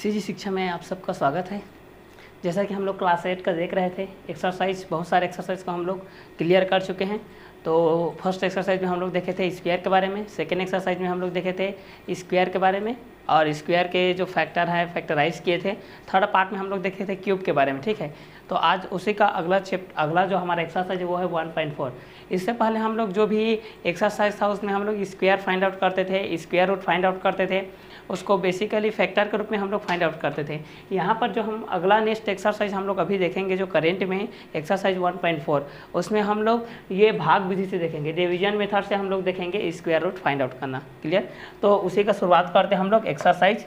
CG शिक्षा में आप सबका स्वागत है। जैसा कि हम लोग क्लास 8 का देख रहे थे, एक्सरसाइज बहुत सारे एक्सरसाइज को हम लोग क्लियर कर चुके हैं। तो फर्स्ट एक्सरसाइज में हम लोग देखे थे स्क्वायर के बारे में, सेकेंड एक्सरसाइज में हम लोग देखे थे स्क्वायर के बारे में और स्क्वायर के जो फैक्टर है फैक्टराइज किए थे। थर्ड पार्ट में हम लोग देखे थे क्यूब के बारे में, ठीक है। तो आज उसी का अगला जो हमारा एक्सरसाइज है वो है 1.4। इससे पहले हम लोग जो भी एक्सरसाइज था उसमें हम लोग स्क्वायर फाइंड आउट करते थे, स्क्वायर रूट फाइंड आउट करते थे, उसको बेसिकली फैक्टर के रूप में हम लोग फाइंड आउट करते थे। यहाँ पर जो हम अगला नेक्स्ट एक्सरसाइज हम लोग अभी देखेंगे जो करेंट में एक्सरसाइज 1.4, उसमें हम लोग ये भाग विधि से देखेंगे, डिवीजन मेथड से हम लोग देखेंगे स्क्वायर रूट फाइंड आउट करना। क्लियर? तो उसी का शुरुआत करते हैं हम लोग एक्सरसाइज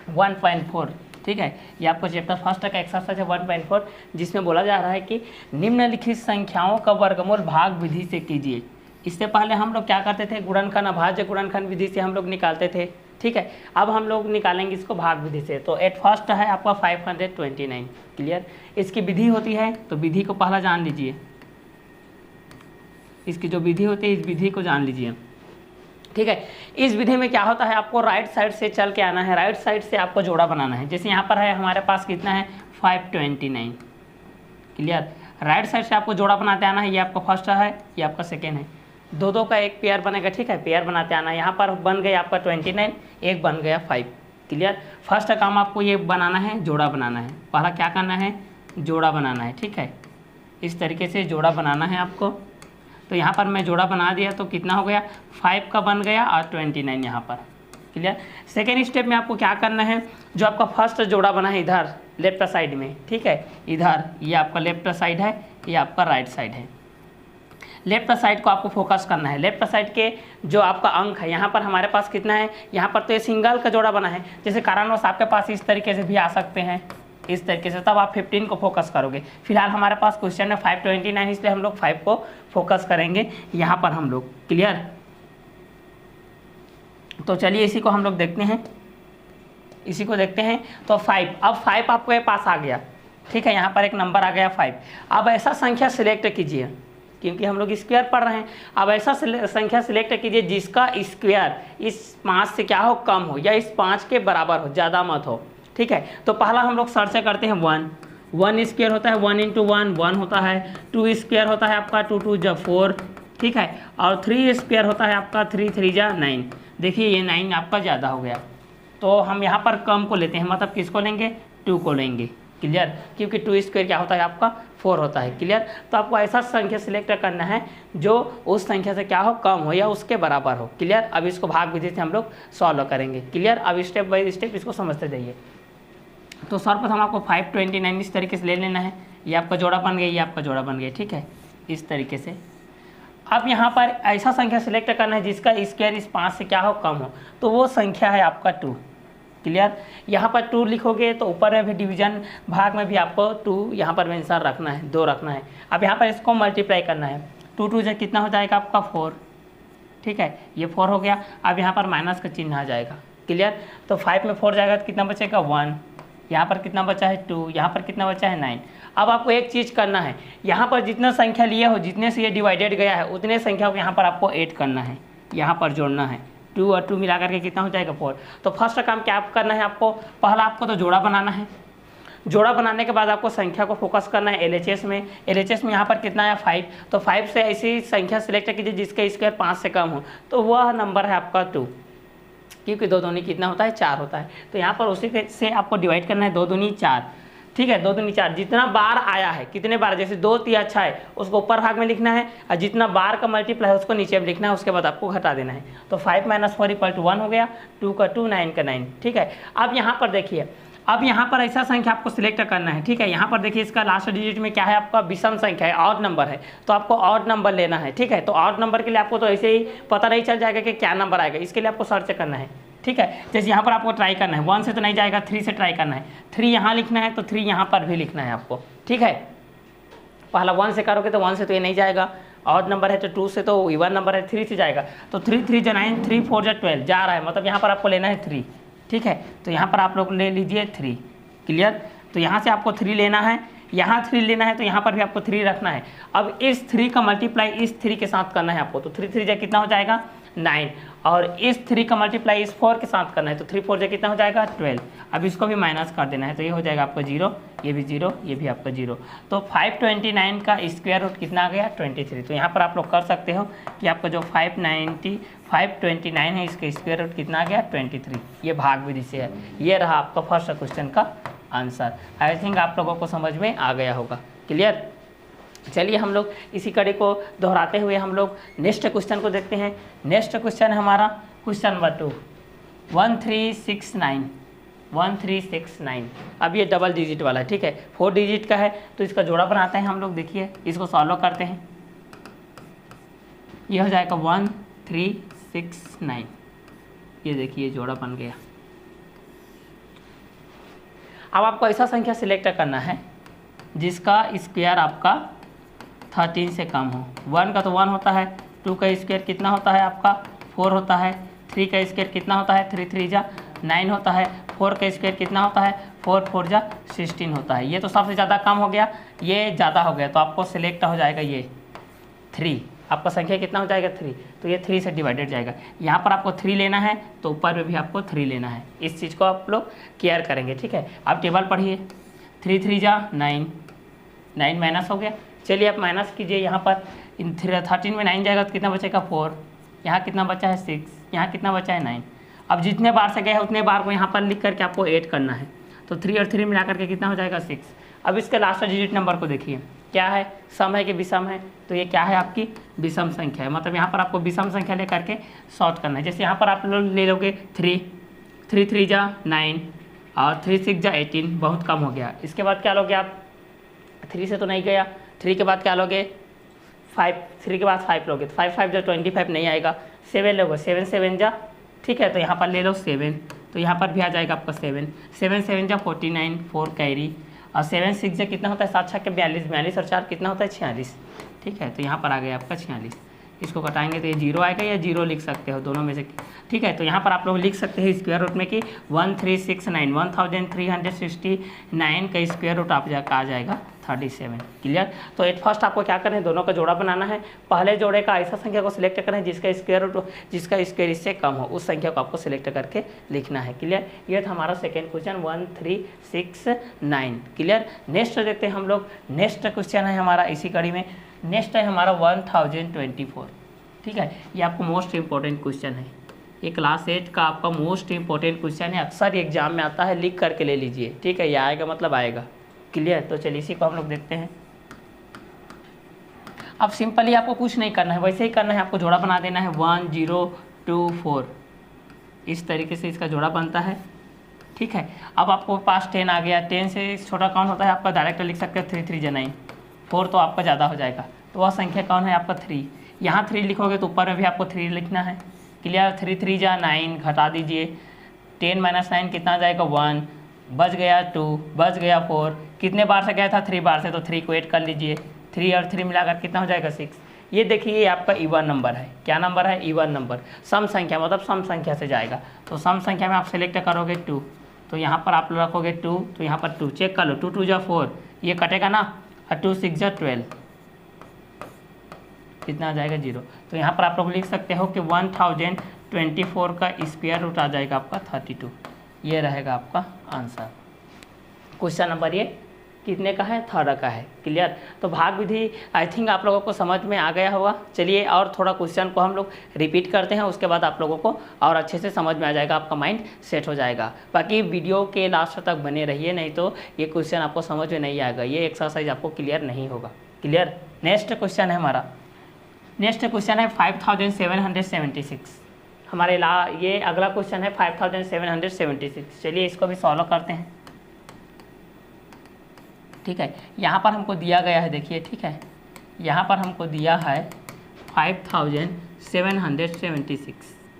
1.4, ठीक है। ये आपको चैप्टर फर्स्ट का एक्सरसाइज है 1.4, जिसमें बोला जा रहा है कि निम्नलिखित संख्याओं का वर्गमूल भाग विधि से कीजिए। इससे पहले हम लोग क्या करते थे, गुणनखंड अभाज्य गुणनखंड विधि से हम लोग निकालते थे, ठीक है। अब हम लोग निकालेंगे इसको भाग विधि से। तो एट फर्स्ट है आपका 529। क्लियर? इसकी विधि होती है तो विधि को पहला जान लीजिए, इसकी जो विधि होती है इस विधि को जान लीजिए, ठीक है। इस विधि में क्या होता है, आपको राइट साइड से चल के आना है, राइट साइड से आपको जोड़ा बनाना है। जैसे यहाँ पर है हमारे पास कितना है 529। क्लियर? राइट साइड से आपको जोड़ा बनाते आना है। ये आपका फर्स्ट है, ये आपका सेकेंड है, दो का एक पेयर बनेगा, ठीक है। पेयर बनाते आना है। यहाँ पर बन गया आपका 29, एक बन गया 5। क्लियर? फर्स्ट काम आपको ये बनाना है, जोड़ा बनाना है। पहला क्या करना है, जोड़ा बनाना है, ठीक है। इस तरीके से जोड़ा बनाना है आपको। तो यहाँ पर मैं जोड़ा बना दिया तो कितना हो गया, 5 का बन गया और 29 यहाँ पर। क्लियर? सेकेंड स्टेप में आपको क्या करना है, जो आपका फर्स्ट जोड़ा बना है इधर लेफ्ट साइड में, ठीक है, इधर ये आपका लेफ्ट साइड है, ये आपका राइट साइड है। लेफ्ट साइड को आपको फोकस करना है। लेफ्ट साइड के जो आपका अंक है यहाँ पर हमारे पास कितना है, यहाँ पर तो ये सिंगल का जोड़ा बना है। जैसे कारणवश आपके पास इस तरीके से भी आ सकते हैं, इस तरीके से, तब आप 15 को फोकस करोगे। फिलहाल हमारे पास क्वेश्चन में 529, इसलिए हम लोग 5 को फोकस करेंगे यहाँ पर हम लोग। क्लियर? तो चलिए इसी को हम लोग देखते हैं, इसी को देखते हैं। तो 5, अब 5 आपके पास आ गया, ठीक है। यहाँ पर एक नंबर आ गया 5। अब ऐसा संख्या सिलेक्ट कीजिए, क्योंकि हम लोग स्क्वायर पढ़ रहे हैं। अब ऐसा संख्या सिलेक्ट कीजिए जिसका स्क्वायर इस 5 से क्या हो, कम हो, या इस 5 के बराबर हो, ज़्यादा मत हो, ठीक है। तो पहला हम लोग सर्च करते हैं 1 स्क्वायर होता है 1 × 1 1 होता है। 2 स्क्वायर होता है आपका 2 2 × 4, ठीक है। और 3 स्क्वायर होता है आपका 3 3 × 9। देखिए ये 9 आपका ज़्यादा हो गया, तो हम यहाँ पर कम को लेते हैं, मतलब किसको लेंगे, 2 को लेंगे। क्लियर? क्योंकि 2 स्क्वायर क्या होता है आपका 4 होता है। क्लियर? तो आपको ऐसा संख्या सिलेक्ट करना है जो उस संख्या से क्या हो, कम हो या उसके बराबर हो। क्लियर? अब इसको भाग विधि से हम लोग सॉल्व करेंगे। क्लियर? अब स्टेप बाय स्टेप इसको समझते जाइए। तो सर्वप्रथम आपको 529 इस तरीके से ले लेना है। ये आपका जोड़ा बन गया, ये आपका जोड़ा बन गया, ठीक है, इस तरीके से। अब यहाँ पर ऐसा संख्या सिलेक्ट करना है जिसका स्क्वायर इस 5 से क्या हो, कम हो, तो वो संख्या है आपका 2। क्लियर? यहाँ पर 2 लिखोगे तो ऊपर में भी डिवीजन भाग में भी आपको 2 यहाँ पर मेंशन रखना है, 2 रखना है। अब यहाँ पर इसको मल्टीप्लाई करना है। 2 2 से कितना हो जाएगा आपका 4, ठीक है, ये 4 हो गया। अब यहाँ पर माइनस का चिन्ह आ जाएगा। क्लियर? तो 5 में 4 जाएगा तो कितना बचेगा 1, यहाँ पर कितना बचा है 2, यहाँ पर कितना बचा है 9। अब आपको एक चीज़ करना है, यहाँ पर जितना संख्या लिया हो, जितने से ये डिवाइडेड गया है उतने संख्या को यहाँ पर आपको ऐड करना है, यहाँ पर जोड़ना है। 2 और 2 मिला करके कितना हो जाएगा 4। तो फर्स्ट काम क्या करना है आपको, पहला आपको तो जोड़ा बनाना है। जोड़ा बनाने के बाद आपको संख्या को फोकस करना है LHS में। LHS में यहाँ पर कितना है 5, तो 5 से ऐसी संख्या सिलेक्ट कीजिए जिसका स्क्वायर 5 से कम हो, तो वह नंबर है आपका 2, क्योंकि 2 दूनी कितना होता है 4 होता है। तो यहाँ पर उसी से आपको डिवाइड करना है, 2 दूनी 4, ठीक है, 2 दूनी 4। जितना बार आया है, कितने बार, जैसे 2 3 अच्छा है उसको ऊपर भाग में लिखना है, और जितना बार का मल्टीप्लाई है उसको नीचे में लिखना है, उसके बाद आपको घटा देना है। तो 5 - 4 = 1 हो गया, 2 का 2, 9 का 9, ठीक है। अब यहाँ पर देखिए, अब यहाँ पर ऐसा संख्या आपको सिलेक्ट करना है, ठीक है। यहाँ पर देखिए इसका लास्ट डिजिट में क्या है, आपका विषम संख्या है, ऑड नंबर है, तो आपको ऑड नंबर लेना है, ठीक है। तो ऑड नंबर के लिए आपको तो ऐसे ही पता नहीं चल जाएगा कि क्या नंबर आएगा, इसके लिए आपको सर्च करना है, ठीक है। जैसे यहाँ पर आपको ट्राई करना है, 1 से तो नहीं जाएगा, 3 से ट्राई करना है। 3 यहाँ लिखना है तो 3 यहाँ पर भी लिखना है आपको, ठीक है। पहला 1 से करोगे तो 1 से तो ये नहीं जाएगा, ऑड नंबर है तो 2 से तो इवन नंबर है, 3 से जाएगा, तो 3 3 × 9, 3 4 × 12 जा रहा है, मतलब यहाँ पर आपको लेना है 3, ठीक है। तो यहाँ पर आप लोग ले लीजिए 3। क्लियर? तो यहाँ से आपको 3 लेना है, यहाँ 3 लेना है, तो यहाँ पर भी आपको 3 रखना है। अब इस 3 का मल्टीप्लाई इस 3 के साथ करना है आपको, तो 3 3 कितना हो जाएगा 9 और इस 3 का मल्टीप्लाई इस 4 के साथ करना है तो 3 4 से कितना हो जाएगा 12। अब इसको भी माइनस कर देना है तो ये हो जाएगा आपका 0, ये भी 0, ये भी आपका 0। तो 529 का स्क्वायर रूट कितना आ गया 23। तो यहाँ पर आप लोग कर सकते हो कि आपका जो 529 है इसका स्क्वायर रूट कितना आ गया 23। ये भाग विधि से है। ये रहा आपका फर्स्ट क्वेश्चन का आंसर। आई थिंक आप लोगों को समझ में आ गया होगा। क्लियर। चलिए हम लोग इसी कड़ी को दोहराते हुए हम लोग नेक्स्ट क्वेश्चन को देखते हैं। नेक्स्ट क्वेश्चन है हमारा क्वेश्चन नंबर 2 1369। अब ये डबल डिजिट वाला है, ठीक है, 4 डिजिट का है तो इसका जोड़ा बनाते हैं हम लोग। देखिए इसको सॉल्व करते हैं। ये हो जाएगा 1369। ये देखिए जोड़ा बन गया। अब आपको ऐसा संख्या सिलेक्ट करना है जिसका स्क्वायर आपका 13 से कम हो। 1 का तो 1 होता है, 2 का स्क्वायर कितना होता है आपका 4 होता है, 3 का स्क्वायर कितना होता है 3 3 जा 9 होता है, 4 का स्क्वायर कितना होता है 4 4 जा 16 होता है। ये तो सबसे ज़्यादा कम हो गया, ये ज़्यादा हो गया तो आपको सिलेक्ट हो जाएगा ये 3। आपका संख्या कितना हो जाएगा 3, तो ये 3 से डिवाइडेड जाएगा। यहाँ पर आपको 3 लेना है तो ऊपर में भी आपको 3 लेना है। इस चीज़ को आप लोग केयर करेंगे, ठीक है। आप टेबल पढ़िए 3 3 जा 9 माइनस हो गया। चलिए आप माइनस कीजिए। यहाँ पर 13 में 9 जाएगा तो कितना बचेगा 4, यहाँ कितना बचा है 6, यहाँ कितना बचा है 9। अब जितने बार से गए हैं उतने बार को यहाँ पर लिख करके आपको ऐड करना है। तो 3 और 3 मिला करके कितना हो जाएगा 6। अब इसके लास्ट डिजिट नंबर को देखिए क्या है, सम है कि विषम है। तो ये क्या है आपकी विषम संख्या है, मतलब यहाँ पर आपको विषम संख्या ले करके सॉर्ट करना है। जैसे यहाँ पर आप लोग ले लोगे 3 3 जा 9 और 3 6 जा 18, बहुत कम हो गया। इसके बाद क्या लोगे आप, 3 से तो नहीं गया, 3 के बाद क्या लोगे 5, 3 के बाद 5 लोगे तो 5 5 जा 25 नहीं आएगा। 7 लोगे 7 7 जा, ठीक है, तो यहाँ पर ले लो 7, तो यहाँ पर भी आ जाएगा आपका 7 7 7 जा 49, 4 कैरी और 7 6 जा कितना होता है 7 6 के 42, 42 और 4 कितना होता है 46, ठीक है। तो यहाँ पर आ गया आपका 46। इसको घटाएंगे तो ये 0 आएगा या 0 लिख सकते हो, दोनों में से, ठीक है। तो यहाँ पर आप लोग लिख सकते हैं स्क्वायर रूट में कि 1369 1369 का स्क्वायर रूट आप आ जाएगा 37। क्लियर। तो एट फर्स्ट आपको क्या करना है, दोनों का जोड़ा बनाना है। पहले जोड़े का ऐसा संख्या को सिलेक्ट करना है जिसका स्क्वायर रूट इससे कम हो, उस संख्या को आपको सिलेक्ट करके लिखना है। क्लियर। ये था हमारा सेकेंड क्वेश्चन 1369। क्लियर। नेक्स्ट देखते हैं हम लोग। नेक्स्ट क्वेश्चन है हमारा इसी कड़ी में, नेक्स्ट है हमारा 1024। ठीक है, ये आपको मोस्ट इंपॉर्टेंट क्वेश्चन है, ये क्लास 8 का आपका मोस्ट इंपॉर्टेंट क्वेश्चन है। अक्सर एग्जाम में आता है, लिख करके ले लीजिए, ठीक है, ये आएगा मतलब आएगा। क्लियर। तो चलिए इसी को हम लोग देखते हैं। अब सिंपली आपको कुछ नहीं करना है, वैसे ही करना है, आपको जोड़ा बना देना है 1 0 2 4, इस तरीके से इसका जोड़ा बनता है। ठीक है। अब आपको पास 10 आ गया, 10 से छोटा कौन होता है आपका, डायरेक्ट लिख सकते हो 3 3 जा 9, 4 तो आपका ज़्यादा हो जाएगा, तो वह संख्या कौन है आपका 3। यहाँ 3 लिखोगे तो ऊपर में भी आपको 3 लिखना है। क्लियर। 3 3 जा 9, घटा दीजिए, 10 - 9 कितना जाएगा 1, बच गया 2, बच गया 4, कितने बार से गया था 3 बार से, तो 3 को ऐड कर लीजिए, 3 और 3 मिलाकर कितना हो जाएगा 6। ये देखिए ये आपका इवन नंबर है, क्या नंबर है इवन नंबर, सम संख्या, मतलब सम संख्या से जाएगा। तो सम संख्या में आप सेलेक्ट करोगे 2, तो यहाँ पर आप रखोगे 2, तो यहाँ पर 2 चेक कर लो, 2 2 जा 4, ये कटेगा ना, और 2 6 जा 12, कितना आ जाएगा 0। तो यहाँ पर आप लोग लिख सकते हो कि 1024 का स्क्वायर रूट आ जाएगा आपका 32। ये रहेगा आपका आंसर। क्वेश्चन नंबर ये कितने का है, 3rd का है। क्लियर। तो भाग विधि आई थिंक आप लोगों को समझ में आ गया होगा। चलिए और थोड़ा क्वेश्चन को हम लोग रिपीट करते हैं, उसके बाद आप लोगों को और अच्छे से समझ में आ जाएगा, आपका माइंड सेट हो जाएगा। बाकी वीडियो के लास्ट तक बने रहिए, नहीं तो ये क्वेश्चन आपको समझ में नहीं आएगा, ये एक्सरसाइज आपको क्लियर नहीं होगा। क्लियर। नेक्स्ट क्वेश्चन है हमारा, नेक्स्ट क्वेश्चन है 5776। हमारे ये अगला क्वेश्चन है 5776। चलिए इसको भी सॉल्व करते हैं। ठीक है, यहाँ पर हमको दिया गया है, देखिए, ठीक है, यहाँ पर हमको दिया है 5776।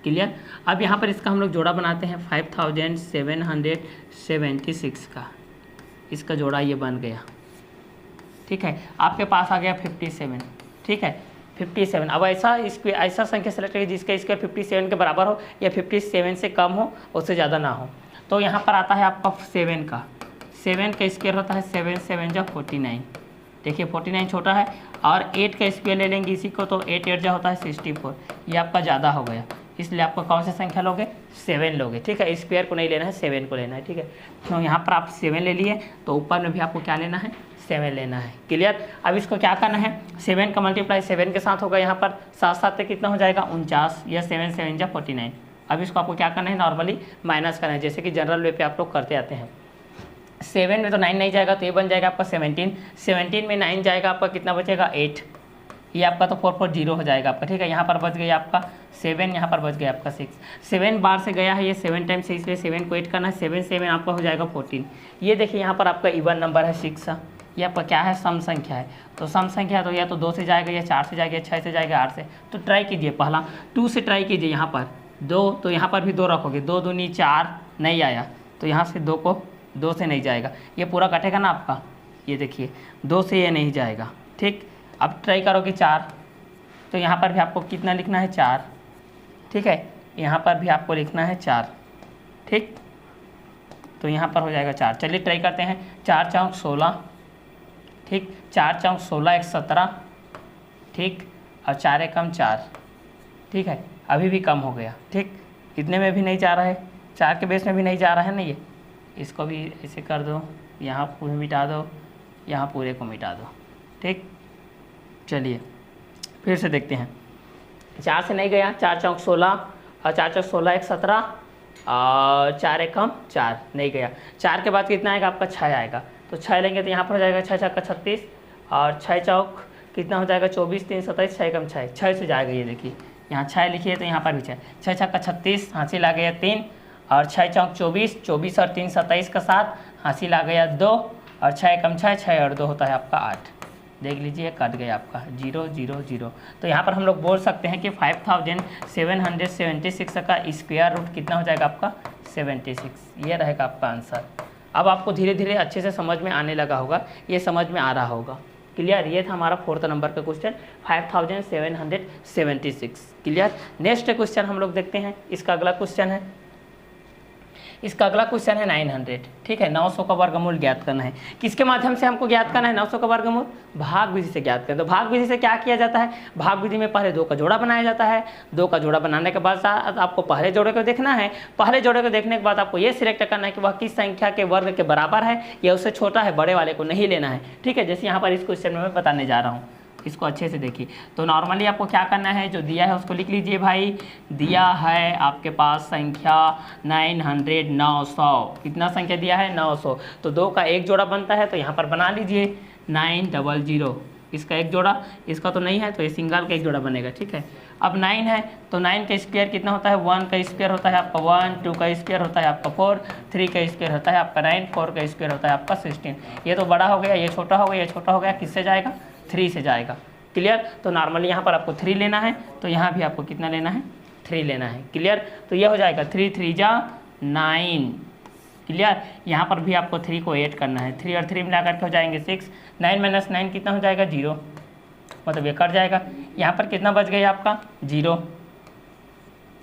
क्लियर। अब यहाँ पर इसका हम लोग जोड़ा बनाते हैं 5776 का, इसका जोड़ा ये बन गया। ठीक है, आपके पास आ गया 57। ठीक है, 57। अब ऐसा संख्या सेलेक्ट करिए जिसका स्क्वायर 57 के बराबर हो या 57 से कम हो, उससे ज़्यादा ना हो। तो यहाँ पर आता है आपका 7 का स्क्वायर होता है 7 7 जा 49, देखिए 49 छोटा है, और 8 का स्क्वायर ले लेंगे इसी को, तो 8 8 जा होता है 64, ये आपका ज़्यादा हो गया, इसलिए आपको कौन सी संख्या लोगे, 7 लोगे, ठीक है। स्क्वायर को नहीं लेना है, 7 को लेना है, ठीक है। तो यहाँ पर आप 7 ले लिए, तो ऊपर में भी आपको क्या लेना है, 7 लेना है, क्लियर। अब इसको क्या करना है, 7 का मल्टीप्लाई 7 के साथ होगा, यहाँ पर 7 7 पे कितना हो जाएगा 49, या 7 7 जा 49। अब इसको आपको क्या करना है, नॉर्मली माइनस करना है, जैसे कि जनरल वे पे आप लोग करते आते हैं। 7 में तो 9 नहीं जाएगा, तो ये बन जाएगा आपका 17, 17 में 9 जाएगा, आपका कितना बचेगा 8, ये आपका तो 440 हो जाएगा आपका, ठीक है। यहाँ पर बच गया आपका 7, यहाँ पर बच गया आपका 6, 7 बार से गया है ये 7 टाइम्स से, इसलिए 7 को 8 करना है, 7 7 आपका हो जाएगा 14। ये देखिए यहाँ पर आपका इवन नंबर है 6, ये आपका क्या है, सम संख्या है। तो सम संख्या है तो या तो 2 से जाएगा, या 4 से जाएगा, या 6 से जाएगा, 8 से। तो ट्राई कीजिए, पहला 2 से ट्राई कीजिए, यहाँ पर 2, तो यहाँ पर भी 2 रखोगे, 2 दूनी 4, नहीं आया, तो यहाँ से 2 को 2 से नहीं जाएगा, ये पूरा कटेगा ना आपका, ये देखिए 2 से ये नहीं जाएगा, ठीक। अब ट्राई करोगे 4, तो यहाँ पर भी आपको कितना लिखना है 4, ठीक है। यहाँ पर भी आपको लिखना है 4, ठीक। तो यहाँ पर हो जाएगा 4। चलिए ट्राई करते हैं, 4 चौक 16, ठीक, 4 चौक 16 1 17, ठीक, और 4 एकम 4, ठीक है। अभी भी कम हो गया, ठीक, इतने में भी नहीं जा रहा है, 4 के बेस में भी नहीं जा रहा है ना, ये इसको भी ऐसे कर दो, यहाँ पूरे मिटा दो, यहाँ पूरे को मिटा दो, ठीक। चलिए फिर से देखते हैं, 4 से नहीं गया, 4 चौक 16, और 4 चौक 16 1 17, और 4 एकम 4 नहीं गया। 4 के बाद कितना आएगा आपका 6 आएगा, तो 6 लेंगे तो यहाँ पर हो जाएगा 6 छक्का 36, और 6 चौक कितना हो जाएगा 24 3 27, 6 एकम 6, 6 से जाएगा, ये देखिए यहाँ 6 लिखिए, तो यहाँ पर भी 6, 6 छक्का 36, हासिल आ गया 3, और 6 चौक 24, 24 और 3 27 का 7, हासिल आ गया 2, और 6 एकम 6, 6 और 2 होता है आपका 8। देख लीजिए कट गया आपका 0 0 0। तो यहाँ पर हम लोग बोल सकते हैं कि 5776 का स्क्वायर रूट कितना हो जाएगा आपका 76, ये रहेगा आपका आंसर। अब आपको धीरे धीरे अच्छे से समझ में आने लगा होगा, ये समझ में आ रहा होगा, क्लियर। ये था हमारा 4th नंबर का क्वेश्चन 5776, क्लियर। नेक्स्ट क्वेश्चन हम लोग देखते हैं, इसका अगला क्वेश्चन है, इसका अगला क्वेश्चन है 900, ठीक है। 900 का वर्गमूल ज्ञात करना है, किसके माध्यम से हमको ज्ञात करना है 900 का वर्गमूल, भाग विधि से ज्ञात करें। तो भाग विधि से क्या किया जाता है, भाग विधि में पहले 2 का जोड़ा बनाया जाता है, 2 का जोड़ा बनाने के बाद आपको पहले जोड़े को देखना है, पहले जोड़े को देखने के बाद आपको ये सिलेक्ट करना है कि वह किस संख्या के वर्ग के बराबर है या उससे छोटा है, बड़े वाले को नहीं लेना है, ठीक है। जैसे यहाँ पर इस क्वेश्चन में मैं बताने जा रहा हूँ, इसको अच्छे से देखिए। तो नॉर्मली आपको क्या करना है, जो दिया है उसको लिख लीजिए भाई। दिया है आपके पास संख्या 900, 900, कितना संख्या दिया है 900, तो 2 का एक जोड़ा बनता है, तो यहाँ पर बना लीजिए 900, इसका एक जोड़ा, इसका तो नहीं है तो ये सिंगल का एक जोड़ा बनेगा, ठीक है। अब 9 है तो 9 का स्क्वायर कितना होता है, 1 का स्क्वायर होता है आपका 1, 2 का स्क्वायर होता है आपका 4, 3 का स्क्वायर होता है आपका 9, 4 का स्क्वायर होता है आपका 16। ये तो बड़ा हो गया, ये छोटा हो गया, ये छोटा हो गया, किससे जाएगा 3 से जाएगा, क्लियर। तो नॉर्मली यहाँ पर आपको 3 लेना है, तो यहाँ भी आपको कितना लेना है 3 लेना है, क्लियर। तो ये हो जाएगा 3 3 जा 9, क्लियर। यहाँ पर भी आपको 3 को ऐड करना है, 3 और 3 मिला करके हो जाएंगे 6, 9 - 9 कितना हो जाएगा 0, मतलब ये कट जाएगा। यहाँ पर कितना बच गया आपका 0,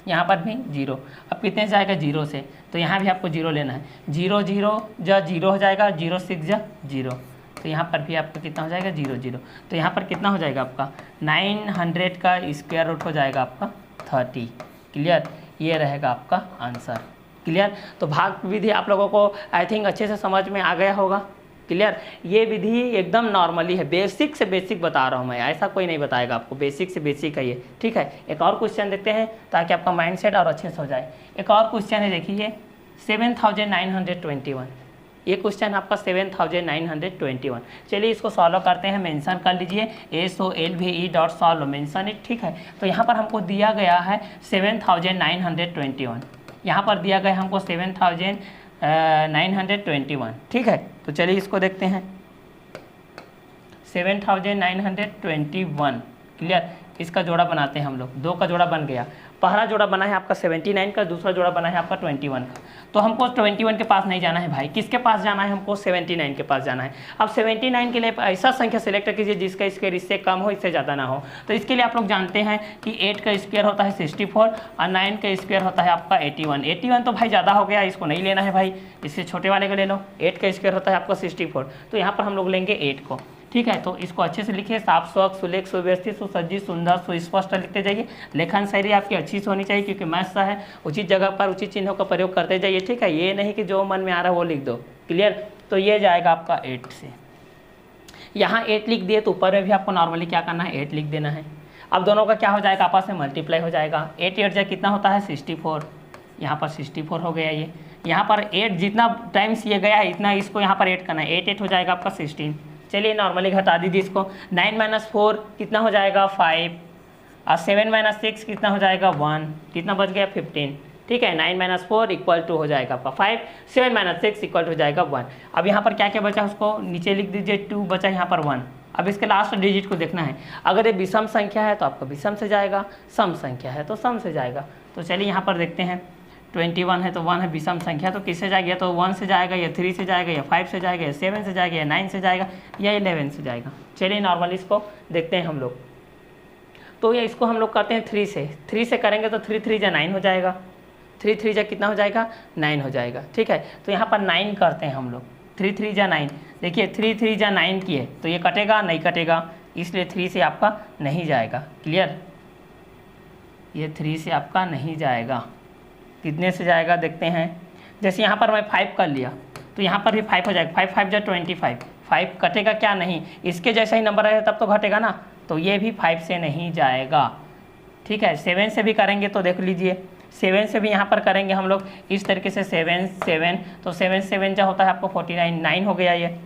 यहाँ पर भी 0। अब कितने से जाएगा 0 से, तो यहाँ भी आपको 0 लेना है, 0 0 जा 0 हो जाएगा, 0 6 जा 0, तो यहाँ पर भी आपका कितना हो जाएगा 0 0। तो यहाँ पर कितना हो जाएगा आपका 900 का स्क्वायर रूट हो जाएगा आपका 30, क्लियर। ये रहेगा आपका आंसर, क्लियर। तो भाग विधि आप लोगों को आई थिंक अच्छे से समझ में आ गया होगा, क्लियर। ये विधि एकदम नॉर्मली है, बेसिक से बेसिक बता रहा हूँ मैं, ऐसा कोई नहीं बताएगा आपको, बेसिक से बेसिक है ये, ठीक है। एक और क्वेश्चन देखते हैं ताकि आपका माइंडसेट और अच्छे से हो जाए। एक और क्वेश्चन है, देखिए 7921, ये क्वेश्चन आपका 7921। चलिए इसको सॉल्व करते हैं, मेंशन कर लीजिए SOLVE.solve, मेंशन इट, ठीक है। तो यहाँ पर हमको दिया गया है 7921, यहाँ पर दिया गया हमको 7921, ठीक है। तो चलिए इसको देखते हैं 7921, क्लियर। इसका जोड़ा बनाते हैं हम लोग, 2 का जोड़ा बन गया, पहला जोड़ा बना है आपका 79 का, दूसरा जोड़ा बना है आपका 21 का। तो हमको 21 के पास नहीं जाना है भाई, किसके पास जाना है, हमको 79 के पास जाना है। अब 79 के लिए ऐसा संख्या सेलेक्ट कीजिए जिसका स्क्वायर इससे कम हो, इससे ज़्यादा ना हो। तो इसके लिए आप लोग जानते हैं कि 8 का स्क्वायर होता है 64 और 9 का स्क्वायर होता है आपका 81। 81 तो भाई ज़्यादा हो गया, इसको नहीं लेना है भाई, इससे छोटे वाले को ले लो। 8 का स्क्वायर होता है आपका 64, तो यहाँ पर हम लोग लेंगे 8 को। ठीक है, तो इसको अच्छे से लिखिए, साफ स्वच्छ सुलेख सुव्यवस्थित सुसज्जित सुंदर सुस्पष्ट लिखते जाइए। लेखन शैली आपकी अच्छी से होनी चाहिए, क्योंकि मैथ्स है, उचित जगह पर उचित चिन्हों का प्रयोग करते जाइए। ठीक है, ये नहीं कि जो मन में आ रहा है वो लिख दो। क्लियर, तो ये जाएगा आपका 8 से। यहाँ 8 लिख दिए तो ऊपर में भी आपको नॉर्मली क्या करना है, 8 लिख देना है। अब दोनों का क्या हो जाएगा, आपस में मल्टीप्लाई हो जाएगा। 8 8 कितना होता है 64, यहाँ पर 64 हो गया। ये यहाँ पर 8 जितना टाइम्स ये गया है इतना इसको यहाँ पर 8 करना है, 8 8 हो जाएगा आपका 16। चलिए नॉर्मली घटा दीजिए इसको। 9 - 4 कितना हो जाएगा 5, और 7 - 6 कितना हो जाएगा 1, कितना बच गया 15। ठीक है, 9 - 4 इक्वल टू हो जाएगा आपका 5, 7 - 6 इक्वल टू हो जाएगा 1। अब यहाँ पर क्या क्या बचा उसको नीचे लिख दीजिए, 2 बचा यहाँ पर 1। अब इसके लास्ट डिजिट को देखना है, अगर ये विषम संख्या है तो आपका विषम से जाएगा, सम संख्या है तो सम से जाएगा। तो चलिए यहाँ पर देखते हैं, 21 है तो 1 है विषम संख्या, तो किससे जाएगा, या तो 1 से जाएगा, या 3 से जाएगा, या 5 से जाएगा, या 7 से जाएगा, या 9 से जाएगा, या 11 से जाएगा। चलिए नॉर्मली इसको देखते हैं हम लोग। तो ये इसको हम लोग करते हैं 3 से करेंगे तो 3 3 9 हो जाएगा, 3 3 कितना हो जाएगा 9 हो जाएगा। ठीक है, तो यहाँ पर 9 करते हैं हम लोग, 3 3 9। देखिए 3 3 9 किए तो ये कटेगा नहीं कटेगा, इसलिए 3 से आपका नहीं जाएगा। क्लियर, ये 3 से आपका नहीं जाएगा। कितने से जाएगा देखते हैं, जैसे यहाँ पर मैं 5 कर लिया तो यहाँ पर भी 5 हो जाएगा, 5 5 25, 5 कटेगा क्या नहीं, इसके जैसा ही नंबर है तब तो घटेगा ना, तो ये भी 5 से नहीं जाएगा। ठीक है, 7 से भी करेंगे तो देख लीजिए, 7 से भी यहाँ पर करेंगे हम लोग इस तरीके से 7 7, तो 7 7 जो होता है आपको 49, 9 हो गया ये।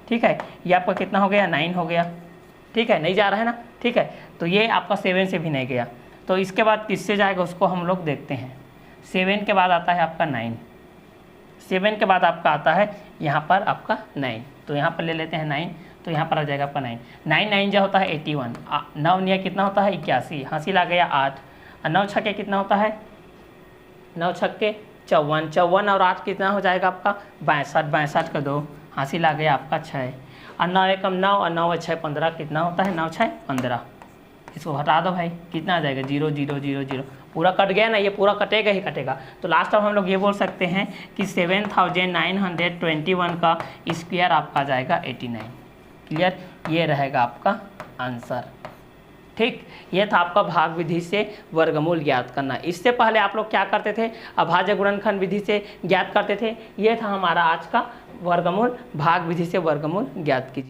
ठीक है, ये आपका कितना हो गया 9 हो गया। ठीक है, नहीं जा रहा है ना। ठीक है, तो ये आपका 7 से भी नहीं गया, तो इसके बाद किससे जाएगा उसको हम लोग देखते हैं। 7 के बाद आता है आपका 9, 7 के बाद आपका आता है यहाँ पर आपका 9, तो यहाँ पर ले लेते हैं 9, तो यहाँ पर आ जाएगा आपका 9 9 9 जो होता है 81, 9 9 कितना होता है 81, हासिल आ गया 8, और 9 छक्के कितना होता है 9 छक्के 54, 54 और 8 कितना हो जाएगा आपका 62, 62 का 2, हासिल आ गया आपका 6, और 9 एकम 9 और 9 6 15 कितना होता है 9 6 15। इसको हटा दो भाई, कितना आ जाएगा 0 0 0 0, पूरा कट गया ना, ये पूरा कटेगा ही कटेगा। तो लास्ट में हम लोग ये बोल सकते हैं कि 7921 का स्क्वायर आपका आ जाएगा 89। क्लियर, ये रहेगा आपका आंसर। ठीक, ये था आपका भाग विधि से वर्गमूल ज्ञात करना। इससे पहले आप लोग क्या करते थे, अभाज्य गुणनखंड विधि से ज्ञात करते थे। ये था हमारा आज का वर्गमूल, भाग विधि से वर्गमूल ज्ञात कीजिए।